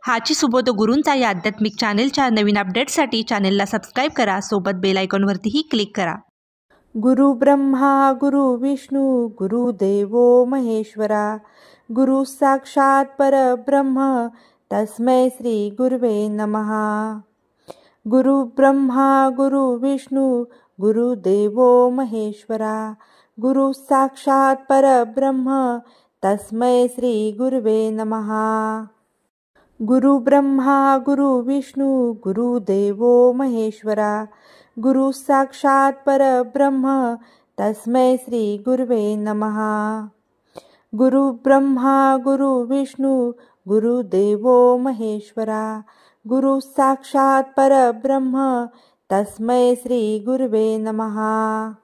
हाची सुबोध गुरूंचा या आध्यात्मिक चॅनेलच्या नवीन अपडेट्ससाठी चॅनेलला सबस्क्राईब करा, सोबत बेल आयकॉनवरतीही क्लिक करा। गुरु ब्रह्मा गुरु विष्णू गुरुदेवो महेश्वरा, गुरु साक्षात परब्रह्म तस्मै श्री गुरुवे नमः। गुरु ब्रह्मा गुरु विष्णू गुरुदेवो महेश्वरा, गुरु साक्षात परब्रह्म तस्मै श्री गुरुवे नमः। गुरु ब्रह्मा गुरु विष्णू गुरुदेवो महेश्वरा, गुरु साक्षात परब्रह्म तस्मै श्री गुरुवे नमः। गुरु ब्रह्मा गुरु विष्णू गुरुदेवो महेश्वरा, गुरु साक्षात परब्रह्म तस्मै श्री गुरुवे नमः।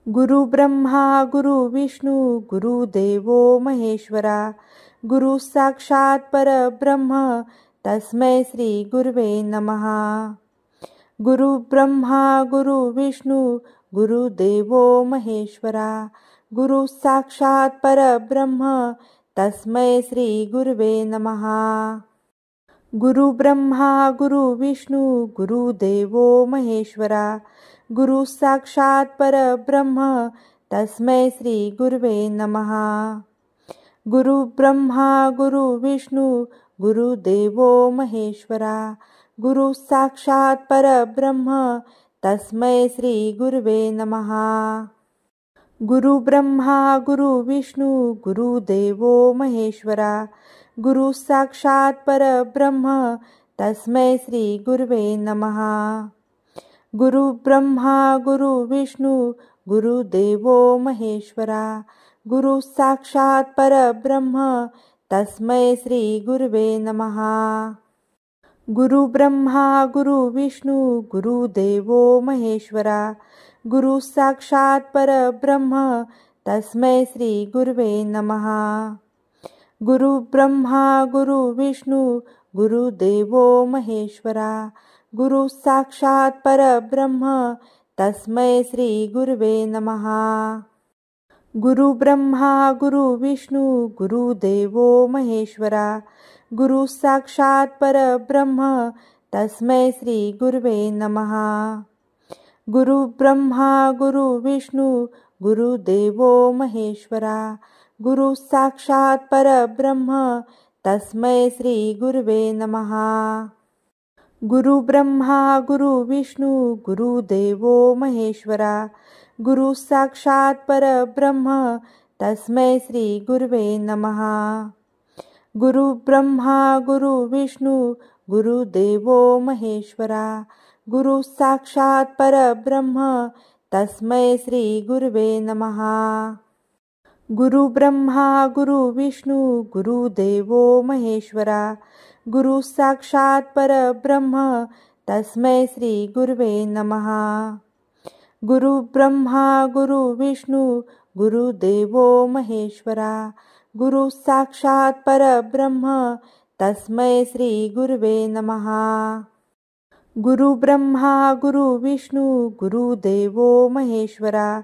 गुरु ब्रह्मा गुरु विष्णू गुरुदेवो महेश्वरा, गुरु साक्षात परब्रह्म तस्मै श्री गुरुवे नमः। गुरु ब्रह्मा गुरु विष्णू गुरुदेवो महेश्वरा, गुरु साक्षात परब्रह्म तस्मै श्री गुरुवे नमः। गुरु ब्रह्मा गुरु विष्णू गुरुदेवो महेश्वरा, गुरु साक्षात परब्रह्म तस्मै श्री गुरुवे नमः। गुरु ब्रह्मा गुरु विष्णू गुरुदेवो महेश्वरा, गुरु साक्षात परब्रह्म तस्मै श्री गुरुवे नमः। गुरु ब्रह्मा गुरु विष्णू गुरुदेवो महेश्वरा, गुरु साक्षात परब्रह्म तस्मै श्री गुरुवे नमः। गुरु ब्रह्मा गुरु विष्णू गुरुदेवो महेश्वरा, गुरु साक्षात परब्रह्म तस्मै श्री गुरुवे नमः। गुरु ब्रह्मा गुरु विष्णू गुरुदेवो महेश्वरा, गुरु साक्षात परब्रह्म तस्मै श्री गुरुवे नमः। गुरु ब्रह्मा गुरु विष्णू गुरुदेवो महेश्वरा, गुरु साक्षात परब्रह्म तस्मै श्री गुरुवे नमः। गुरु ब्रह्मा गुरु विष्णू गुरुदेवो महेश्वरा, गुरु साक्षात परब्रह्म तस्मै श्री गुरुवे नमः। गुरु ब्रह्मा गुरु विष्णू गुरुदेवो महेश्वरा, गुरु साक्षात परब्रह्म तस्मै श्री गुरुवे नमः। गुरु ब्रह्मा गुरु विष्णू गुरुदेवो महेश्वरा, गुरु साक्षात परब्रह्म तस्मै श्री गुरुवे नमः। गुरु ब्रह्मा गुरु विष्णू गुरुदेवो महेश्वरा, गुरु साक्षात परब्रह्म तस्मै श्री गुरुवे नमः। गुरु ब्रह्मा गुरु विष्णू गुरुदेवो महेश्वरा, गुरु साक्षात परब्रह्म तस्मै श्री गुरुवे नमः। गुरु ब्रह्मा गुरु विष्णू गुरुदेवो महेश्वरा, गुरु साक्षात परब्रह्म तस्मै श्री गुरुवे नमः। गुरु ब्रह्मा गुरु विष्णू गुरुदेवो महेश्वरा,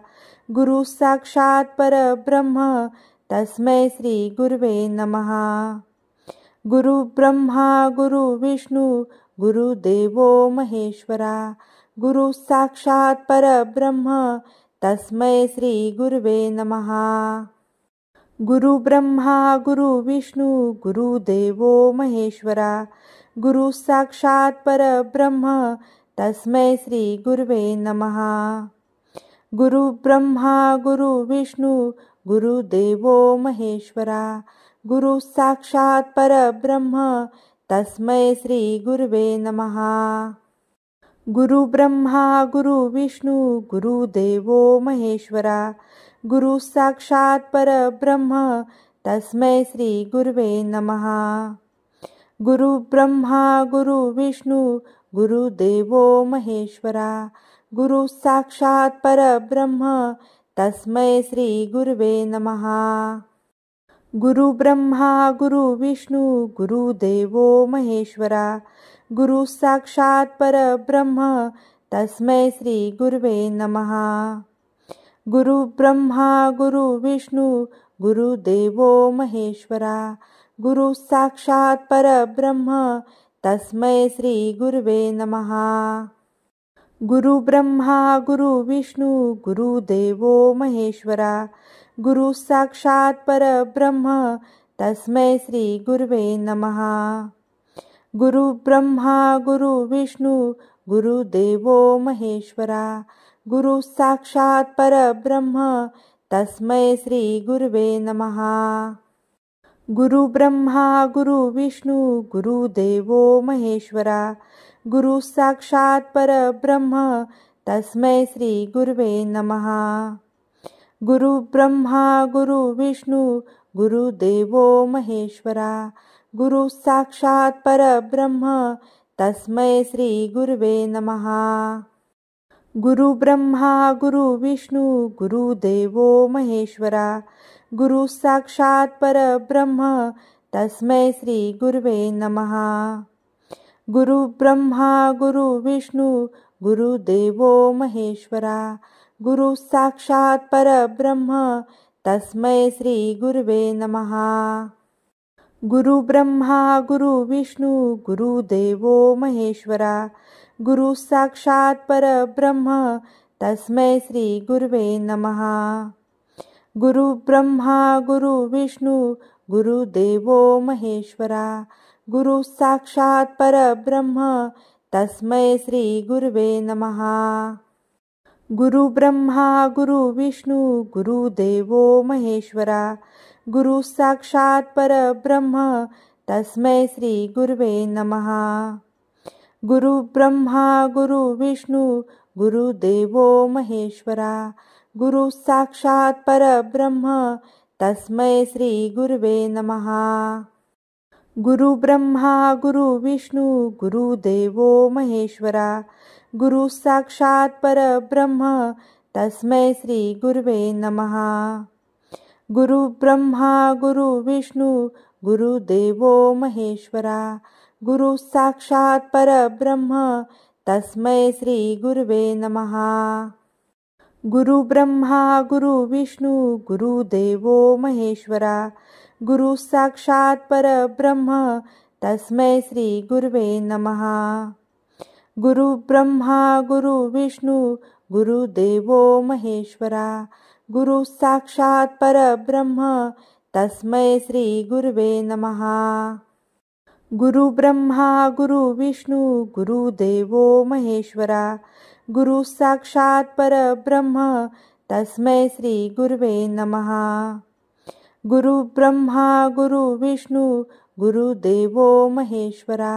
गुरु साक्षात परब्रह्म तस्मै श्री गुरुवे नमः। गुरु ब्रह्मा गुरु विष्णू गुरुदेवो महेश्वरा, गुरु साक्षात परब्रह्म तस्मै श्री गुरुवे नमः। गुरु ब्रह्मा गुरु विष्णू गुरुदेवो महेश्वरा, गुरु साक्षात परब्रह्म तस्मै श्री गुरुवे नमः। गुरु ब्रह्मा गुरु विष्णू गुरुदेवो महेश्वरा, गुरु साक्षात परब्रह्म तस्मै श्री गुरुवे नमः। गुरु ब्रह्मा गुरु विष्णू गुरुदेवो महेश्वरा, गुरु साक्षात परब्रह्म तस्मै श्री गुरुवे नमः। गुरु ब्रह्मा गुरु विष्णू गुरुदेवो महेश्वरा, गुरु साक्षात परब्रह्म तस्मै श्री गुरुवे नमः। गुरु ब्रह्मा गुरु विष्णू गुरुदेवो महेश्वरा, गुरु साक्षात परब्रह्म तस्मै श्री गुरुवे नमः। गुरु ब्रह्मा गुरु विष्णू गुरुदेवो महेश्वरा, गुरु साक्षात् परब्रह्म तस्मै श्री गुरुवे नमः। गुरु ब्रह्मा गुरु विष्णू गुरुदेवो महेश्वरा गुरु साक्षात् परब्रह्म तस्मै श्री गुरुवे नमः। गुरु ब्रह्मा गुरु विष्णू गुरुदेवो महेश्वरा गुरु साक्षात् परब्रह्म तस्मै श्री गुरुवे नमः। गुरु ब्रह्मा गुरु विष्णू गुरुदेवो महेश्वरा गुरु साक्षात् परब्रह्म तस्मै श्री गुरुवे नमः। गुरु ब्रह्मा गुरु विष्णू गुरुदेवो महेश्वरा गुरु साक्षात् परब्रह्म तस्मै श्री गुरुवे नमः। गुरु ब्रह्मा गुरु विष्णू गुरुदेवो महेश्वरा गुरु साक्षात् परब्रह्म तस्मै श्री गुरुवे नमः। गुरु ब्रह्मा गुरु विष्णू गुरुदेवो महेश्वरा गुरु साक्षात् परब्रह्म तस्मै श्री गुरुवे नमः। गुरु ब्रह्मा गुरु विष्णू गुरुदेवो महेश्वरा गुरु साक्षात् परब्रह्म तस्मै श्री गुरुवे नमः। गुरु ब्रह्मा गुरु विष्णू गुरुदेवो महेश्वरा गुरु साक्षात् परब्रह्म तस्मै श्री गुरुवे नमः। गुरु ब्रह्मा गुरु विष्णू गुरुदेवो महेश्वरा गुरु साक्षात् परब्रह्म तस्मै श्री गुरुवे नमः। गुरु ब्रह्मा गुरु विष्णू गुरुदेवो महेश्वरा गुरु साक्षात् परब्रह्म तस्मै श्री गुरुवे नमः। गुरु ब्रह्मा गुरु विष्णू गुरुदेवो महेश्वरा गुरु साक्षात् परब्रह्म तस्मै श्री गुरुवे नमः। गुरु ब्रह्मा गुरु विष्णू गुरुदेवो महेश्वरा गुरु साक्षात् परब्रह्म तस्मै श्री गुरुवे नमः। गुरु ब्रह्मा गुरु विष्णू गुरुदेवो महेश्वरा गुरु साक्षात् परब्रह्म तस्मै श्री गुरुवे नमः। गुरु ब्रह्मा गुरु विष्णू गुरुदेवो महेश्वरा गुरु साक्षात् परब्रह्म तस्मै श्री गुरुवे नमः। गुरु ब्रह्मा गुरु विष्णू गुरुदेवो महेश्वरा गुरु साक्षात् परब्रह्म तस्मै श्री गुरुवे नमः। गुरु ब्रह्मा गुरु विष्णू गुरुदेवो महेश्वरा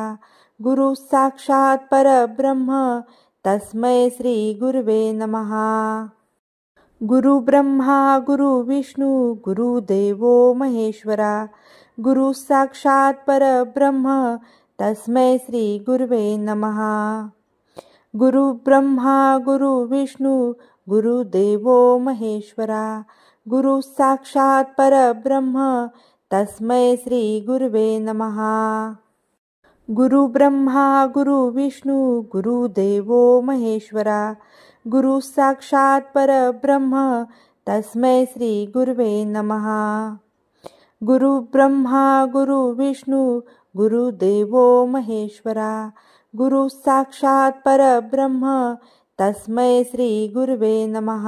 गुरु साक्षात् परब्रह्म तस्मै श्री गुरुवे नमः। गुरु ब्रह्मा गुरु विष्णू गुरुदेवो महेश्वरा गुरु साक्षात् परब्रह्म तस्मै श्री गुरुवे नमः। गुरु ब्रह्मा गुरु विष्णू गुरुदेवो महेश्वरा गुरु साक्षात् परब्रह्म तस्मै श्री गुरुवे नमः। गुरु ब्रह्मा गुरु विष्णू गुरुदेवो महेश्वरा गुरु साक्षात् परब्रह्म तस्मै श्री गुरुवे नमः। गुरु ब्रह्मा गुरु विष्णू गुरुदेवो महेश्वरा गुरु साक्षात् परब्रह्म तस्मै श्री गुरुवे नमः।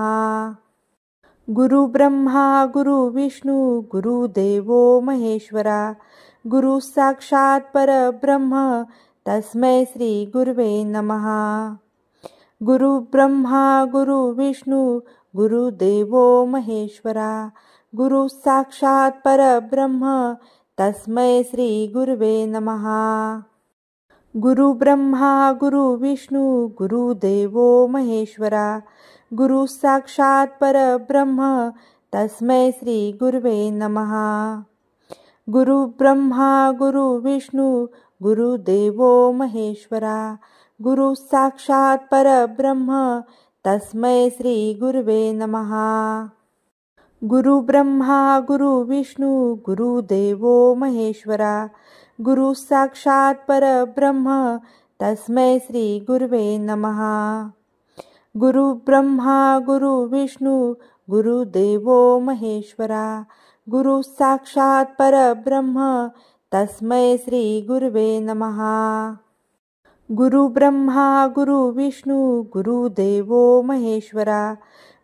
गुरु ब्रह्मा गुरु विष्णू गुरुदेवो महेश्वरा गुरु साक्षात् परब्रह्म तस्मै श्री गुरुवे नमः। गुरु ब्रह्मा गुरु विष्णू गुरुदेवो महेश्वरा गुरु साक्षात् परब्रह्म तस्मै श्री गुरुवे नमः। गुरु ब्रह्मा गुरु विष्णू गुरुदेवो महेश्वरा गुरु साक्षात् परब्रह्म तस्मै श्री गुरुवे नमः। गुरु ब्रह्मा गुरु विष्णू गुरुदेवो महेश्वरा गुरु साक्षात् परब्रह्म तस्मै श्री गुरुवे नमः। गुरु ब्रह्मा गुरु विष्णू गुरुदेवो महेश्वरा गुरु साक्षात् परब्रह्म तस्मै श्री गुरुवे नमः। गुरु ब्रह्मा गुरु विष्णू गुरुदेवो महेश्वरा गुरु साक्षात् परब्रह्म तस्मै श्री गुरुवे नमः। गुरु ब्रह्मा गुरु विष्णू गुरुदेवो महेश्वरा,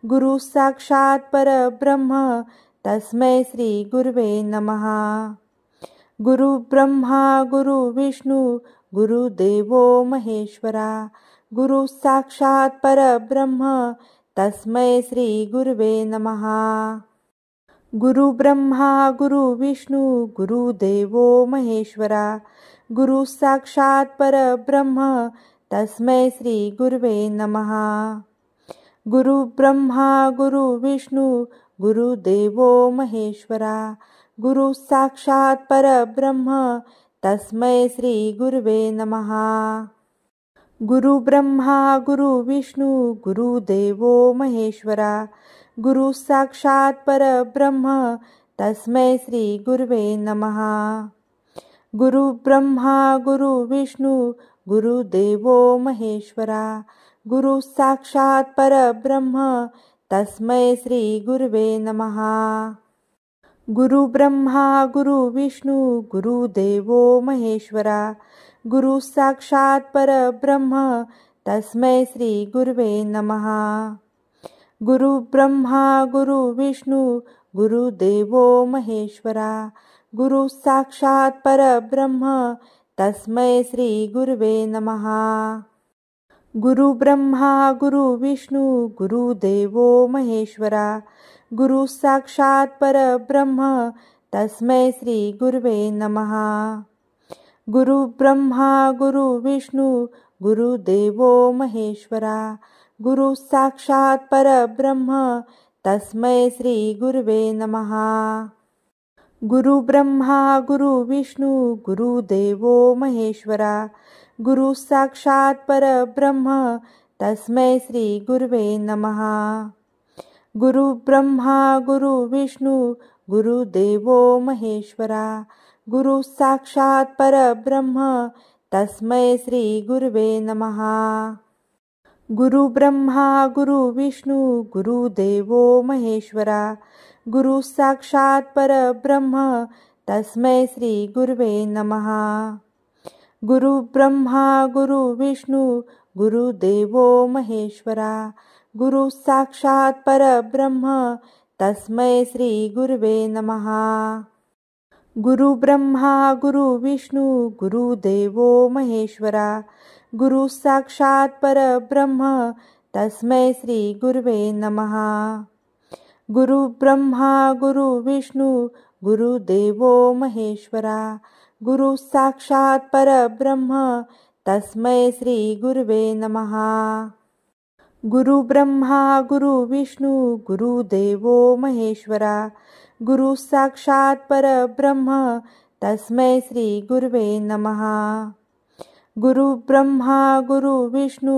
गुरु साक्षात् परब्रह्म तस्मै श्री गुरुवे नमः। गुरु ब्रह्मा गुरु विष्णू गुरुदेवो महेश्वरा, गुरु साक्षात् परब्रह्म तस्मै श्री गुरुवे नमः। गुरु ब्रह्मा गुरु विष्णू गुरुदेवो महेश्वरा, गुरु साक्षात् परब्रह्म तस्मै श्री गुरुवे नमः। गुरु ब्रह्मा गुरु विष्णू गुरुदेवो महेश्वरा, गुरु साक्षात् परब्रह्म तस्मै श्री गुरुवे नमः। गुरु ब्रह्मा गुरु विष्णू गुरुदेवो महेश्वरा, गुरु साक्षात् परब्रह्म तस्मै श्री गुरुवे नमः। गुरु ब्रह्मा गुरु विष्णू गुरुदेवो महेश्वरा, गुरु साक्षात् परब्रह्म तस्मै श्री गुरुवे नमः। गुरु ब्रह्मा गुरु विष्णू गुरुदेवो महेश्वरा, गुरु साक्षात् परब्रह्म तस्मै श्री गुरुवे नमः। गुरु ब्रह्मा गुरु विष्णू गुरुदेवो महेश्वरा, गुरु साक्षात् परब्रह्म तस्मै श्री गुरुवे नमः। गुरु ब्रह्मा गुरु विष्णू गुरुदेवो महेश्वरा, गुरु साक्षात् परब्रह्म तस्मै श्री गुरुवे नमः। गुरु ब्रह्मा गुरु विष्णू गुरुदेवो महेश्वरा, गुरु साक्षात् परब्रह्म तस्मै श्री गुरुवे नमः। गुरु ब्रह्मा गुरु विष्णू गुरुदेवो महेश्वरा, गुरु साक्षात् परब्रह्म तस्मै श्री गुरुवे नमः। गुरु ब्रह्मा गुरु विष्णू गुरुदेवो महेश्वरा, गुरु साक्षात् परब्रह्म तस्मै श्री गुरुवे नमः। गुरु ब्रह्मा गुरु विष्णू गुरुदेवो महेश्वरा, गुरु साक्षात् परब्रह्म तस्मै श्री गुरुवे नमः। गुरु ब्रह्मा गुरु विष्णू गुरुदेवो महेश्वरा, गुरु साक्षात् परब्रह्म तस्मै श्री गुरुवे नमः। गुरु ब्रह्मा गुरु विष्णू गुरुदेवो महेश्वरा, गुरु साक्षात् परब्रह्म तस्मै श्री गुरुवे नमः। गुरु ब्रह्मा गुरु विष्णू गुरुदेवो महेश्वरा, गुरु साक्षात् परब्रह्म तस्मै श्री गुरुवे नमः। गुरु ब्रह्मा गुरु विष्णू गुरुदेवो महेश्वरा, गुरु साक्षात् परब्रह्म तस्मै श्री गुरुवे नमः। गुरु ब्रह्मा गुरु विष्णू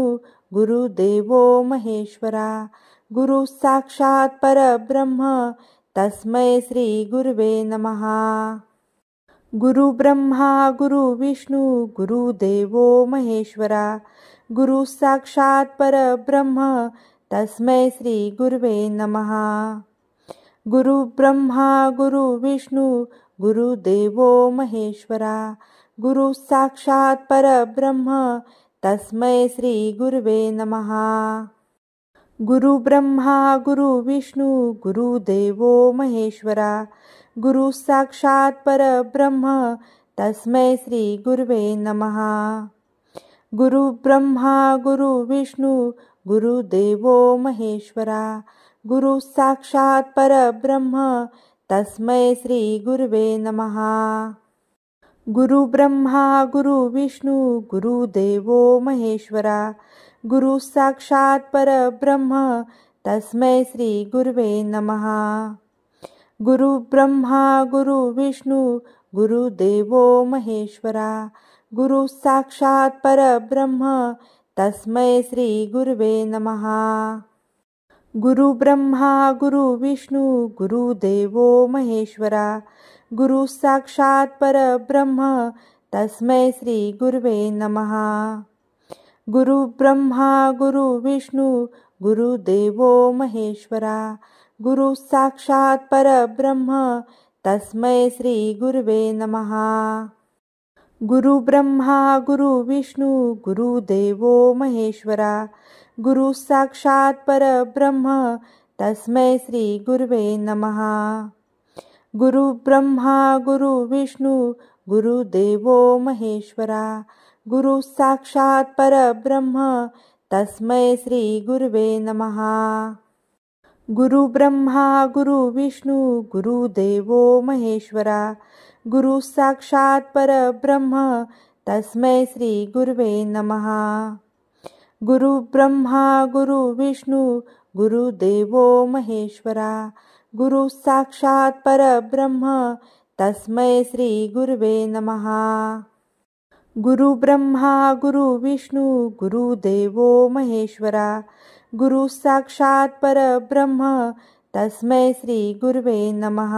गुरुदेवो महेश्वरा, गुरु साक्षात् परब्रह्म तस्मै श्री गुरुवे नमः। गुरु ब्रह्मा गुरु विष्णू गुरुदेवो महेश्वरा, गुरु साक्षात् परब्रह्म तस्मै श्री गुरुवे नमः। गुरु ब्रह्मा गुरु विष्णू गुरुदेवो महेश्वरा, गुरु साक्षात् परब्रह्म तस्मै श्री गुरुवे नमः। गुरु ब्रह्मा गुरु विष्णू गुरुदेवो महेश्वरा, गुरु साक्षात् परब्रह्म तस्मै श्री गुरुवे नमः। गुरु ब्रह्मा गुरु विष्णू गुरुदेवो महेश्वरा, गुरु साक्षात् परब्रह्म तस्मै श्री गुरुवे नमः। गुरु ब्रह्मा गुरु विष्णू गुरुदेवो महेश्वरा, गुरु साक्षात् परब्रह्म तस्मै श्री गुरुवे नमः। गुरु ब्रह्मा गुरु विष्णू गुरुदेवो महेश्वरा, गुरु साक्षात् परब्रह्म तस्मै श्री गुरुवे नमः। गुरु ब्रह्मा गुरु विष्णू गुरुदेवो महेश्वरा, गुरु साक्षात् परब्रह्म तस्मै श्री गुरुवे नमः। गुरु ब्रह्मा गुरु विष्णू गुरुदेवो महेश्वरा, गुरु साक्षात् परब्रह्म तस्मै श्री गुरुवे नमः। गुरु ब्रह्मा गुरु विष्णू गुरुदेवो महेश्वरा, गुरु साक्षात् परब्रह्म तस्मै श्री गुरुवे नमः। गुरु ब्रह्मा गुरु विष्णू गुरुदेवो महेश्वरा, गुरु साक्षात् परब्रह्म तस्मै श्री गुरुवे नमः। गुरु ब्रह्मा गुरु विष्णू गुरुदेवो महेश्वरा, गुरु साक्षात् परब्रह्म तस्मै श्री गुरुवे नमः। गुरु ब्रह्मा गुरु विष्णू गुरुदेवो महेश्वरा, गुरु साक्षात् परब्रह्म तस्मै श्री गुरुवे नमः। गुरु ब्रह्मा गुरु विष्णू गुरुदेवो महेश्वरा, गुरु साक्षात् परब्रह्म तस्मै श्री गुरुवे नमः।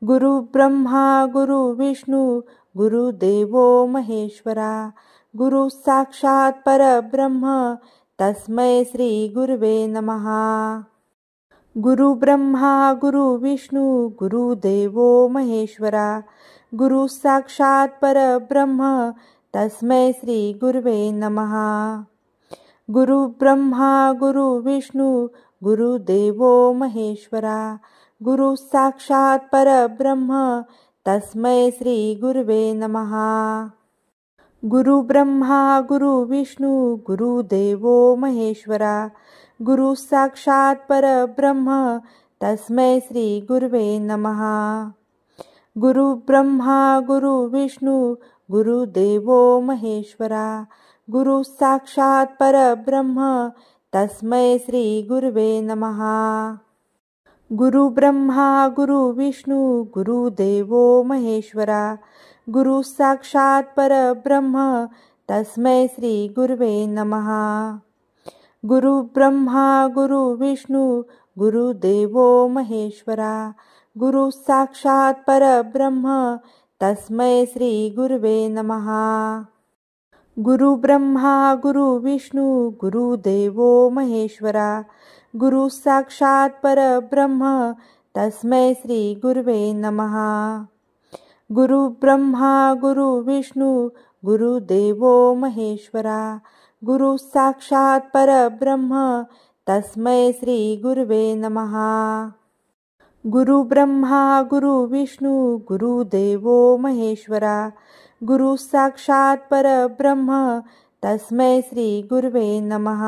गुरु ब्रह्मा गुरु विष्णू गुरुदेवो महेश्वरा, गुरु साक्षात् परब्रह्म तस्मै श्री गुरुवे नमः। गुरु ब्रह्मा गुरु विष्णू गुरुदेवो महेश्वरा, गुरु साक्षात् परब्रह्म तस्मै श्री गुरुवे नमः। गुरु ब्रह्मा गुरु विष्णू गुरुदेवो महेश्वरा, गुरु साक्षात् परब्रह्म तस्मै श्री गुरुवे नमः। गुरु ब्रह्मा गुरु विष्णू गुरुदेवो महेश्वरा, गुरु साक्षात् परब्रह्म तस्मै श्री गुरुवे नमः। गुरु ब्रह्मा गुरु विष्णू गुरुदेवो महेश्वरा, गुरु साक्षात् परब्रह्म तस्मै श्री गुरुवे नमः। गुरु ब्रह्मा गुरु विष्णू गुरुदेवो महेश्वरा, गुरु साक्षात् परब्रह्म तस्मै श्री गुरुवे नमः। गुरु ब्रह्मा गुरु विष्णू गुरुदेवो महेश्वरा, गुरु साक्षात् परब्रह्म तस्मै श्री गुरुवे नमः। गुरु ब्रह्मा गुरु विष्णू गुरुदेवो महेश्वरा, गुरु साक्षात् परब्रह्म तस्मै श्री गुरुवे नमः। गुरु ब्रह्मा गुरु विष्णू गुरुदेवो महेश्वरा, गुरु साक्षात् परब्रह्म तस्मै श्री गुरुवे नमः। गुरु ब्रह्मा गुरु विष्णू गुरुदेवो महेश्वरा, गुरु साक्षात् परब्रह्म तस्मै श्री गुरुवे नमः।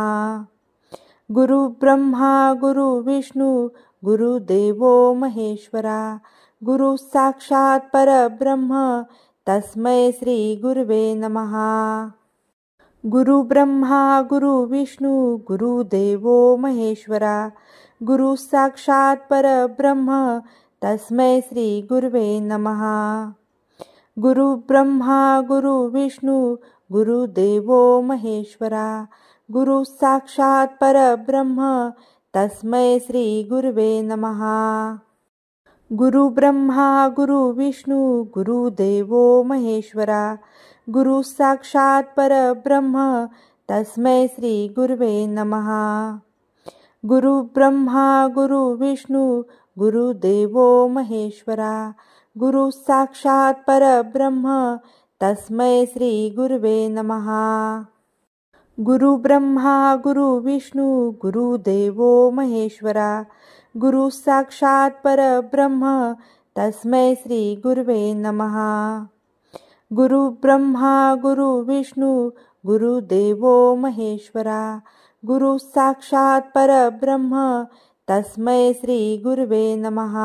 गुरु ब्रह्मा गुरु विष्णू गुरुदेवो महेश्वरा, गुरु साक्षात् परब्रह्म तस्मै श्री गुरुवे नमः। गुरु ब्रह्मा गुरु विष्णू गुरुदेवो महेश्वरा, गुरु साक्षात् परब्रह्म तस्मै श्री गुरुवे नमः। गुरु ब्रह्मा गुरु विष्णू गुरुदेवो महेश्वरा, गुरु साक्षात् परब्रह्म तस्मै श्री गुरुवे नमः। गुरु ब्रह्मा गुरु विष्णू गुरुदेवो महेश्वरा, गुरु साक्षात् परब्रह्म तस्मै श्री गुरुवे नमः। गुरु ब्रह्मा गुरु विष्णू गुरुदेवो महेश्वरा, गुरु साक्षात् परब्रह्म तस्मै श्री गुरुवे नमः। गुरु ब्रह्मा गुरु विष्णू गुरुदेवो महेश्वरा, गुरु साक्षात् परब्रह्म तस्मै श्री गुरुवे नमः। गुरु ब्रह्मा गुरु विष्णू गुरुदेवो महेश्वरा, गुरु साक्षात् परब्रह्म तस्मै श्री गुरुवे नमः।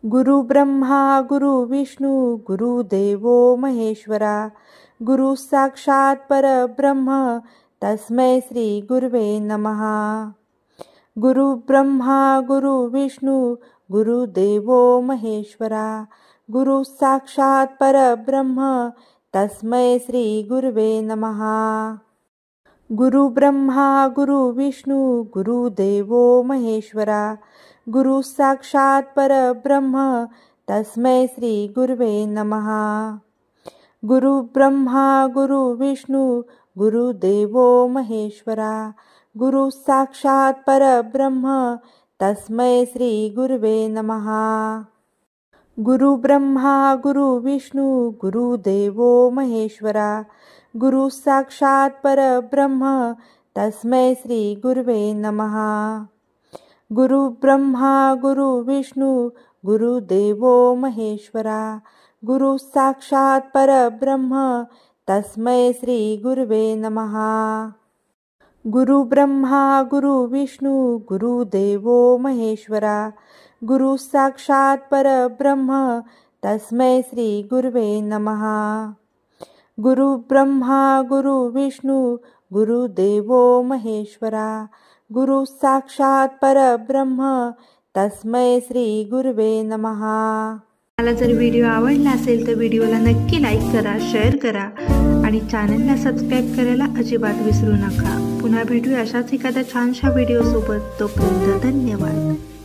गुरु ब्रह्मा गुरु विष्णू गुरुदेवो महेश्वरा, गुरु साक्षात् परब्रह्म तस्मै श्री गुरुवे नमः। गुरु ब्रह्मा गुरु विष्णू गुरुदेवो महेश्वरा, गुरु साक्षात् परब्रह्म तस्मै श्री गुरुवे नमः। गुरु ब्रह्मा गुरु विष्णू गुरुदेवो महेश्वरा, गुरु साक्षात् परब्रह्म तस्मै श्री गुरुवे नमः। गुरु ब्रह्मा गुरु विष्णू गुरुदेवो महेश्वरा, गुरु साक्षात् परब्रह्म तस्मै श्री गुरुवे नमः। गुरु ब्रह्मा गुरु विष्णु गुरुदेवो महेश्वरा गुरु साक्षात् परब्रह्म तस्मै श्री गुरुवे नमः। गुरु ब्रह्मा गुरु विष्णु गुरुदेवो महेश्वरा गुरु साक्षात् परब्रह्म तस्मै श्री गुरुवे नमः। गुरु ब्रह्मा गुरु विष्णु गुरुदेवो महेश्वरा गुरु साक्षात् परब्रह्म तस्मै श्री गुरुवे नमः। गुरु ब्रह्मा गुरु विष्णू गुरुदेवो महेश्वरा गुरु साक्षात् परब्रह्म तस्मै श्री गुरुवे नमः। मला जर व्हिडिओ आवडला असेल तर व्हिडिओला नक्की लाईक करा, शेअर करा आणि चॅनलला सबस्क्राईब करायला अजिबात विसरू नका। पुन्हा भेटूया अशाच एखाद्या छानशा व्हिडिओसोबत। तोपर्यंत धन्यवाद।